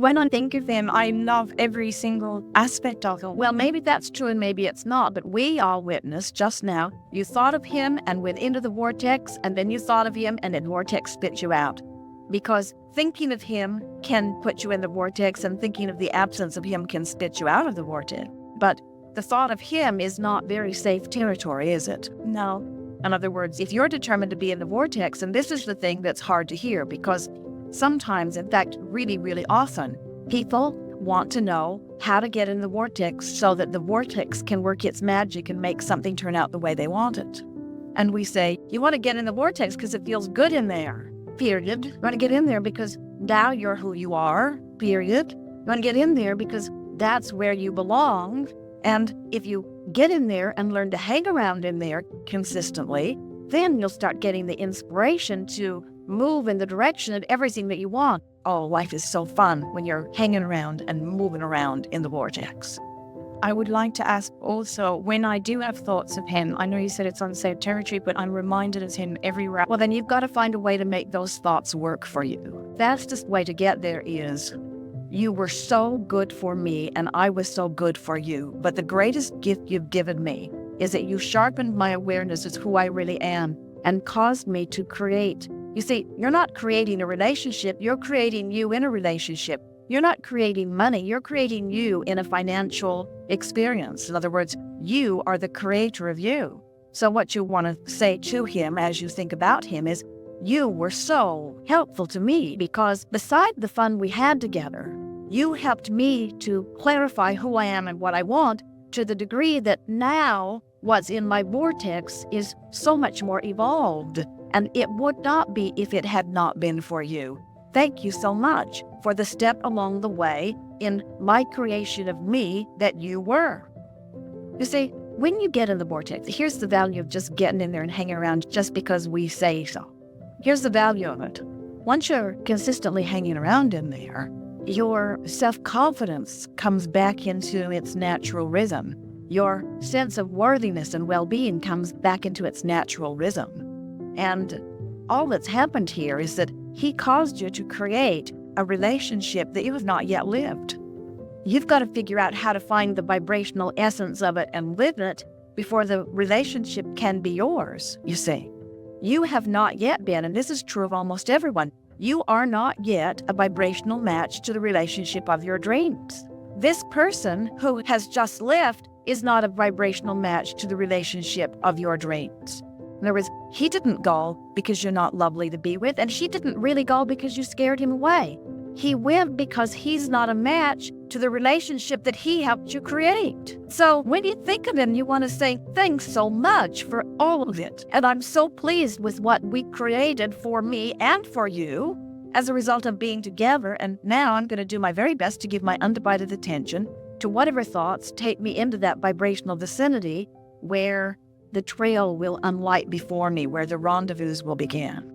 When I think of him, I love every single aspect of him. Well, maybe that's true and maybe it's not, but we all witnessed just now. You thought of him and went into the vortex, and then you thought of him and the vortex spit you out. Because thinking of him can put you in the vortex, and thinking of the absence of him can spit you out of the vortex. But the thought of him is not very safe territory, is it? No. In other words, if you're determined to be in the vortex, and this is the thing that's hard to hear, because sometimes, in fact, really, really often, people want to know how to get in the vortex so that the vortex can work its magic and make something turn out the way they want it. And we say, you want to get in the vortex because it feels good in there, period. You want to get in there because now you're who you are, period. You want to get in there because that's where you belong. And if you get in there and learn to hang around in there consistently, then you'll start getting the inspiration to move in the direction of everything that you want. Oh, life is so fun when you're hanging around and moving around in the vortex. I would like to ask also, when I do have thoughts of him, I know you said it's unsafe territory, but I'm reminded of him every round. Well, then you've got to find a way to make those thoughts work for you. Fastest way to get there is, you were so good for me and I was so good for you. But the greatest gift you've given me is that you sharpened my awareness as who I really am and caused me to create. You see, you're not creating a relationship, you're creating you in a relationship. You're not creating money, you're creating you in a financial experience. In other words, you are the creator of you. So what you want to say to him as you think about him is, you were so helpful to me because beside the fun we had together, you helped me to clarify who I am and what I want to the degree that now what's in my vortex is so much more evolved. And it would not be if it had not been for you. Thank you so much for the step along the way in my creation of me that you were. You see, when you get in the vortex, here's the value of just getting in there and hanging around just because we say so. Here's the value of it. Once you're consistently hanging around in there, your self-confidence comes back into its natural rhythm. Your sense of worthiness and well-being comes back into its natural rhythm. And all that's happened here is that he caused you to create a relationship that you have not yet lived. You've got to figure out how to find the vibrational essence of it and live it before the relationship can be yours, you see. You have not yet been, and this is true of almost everyone, you are not yet a vibrational match to the relationship of your dreams. This person who has just left is not a vibrational match to the relationship of your dreams. In other words, he didn't go because you're not lovely to be with, and she didn't really go because you scared him away. He went because he's not a match to the relationship that he helped you create. So when you think of him, you want to say, thanks so much for all of it. And I'm so pleased with what we created for me and for you as a result of being together. And now I'm going to do my very best to give my undivided attention to whatever thoughts take me into that vibrational vicinity where the trail will unlight before me, where the rendezvous will begin.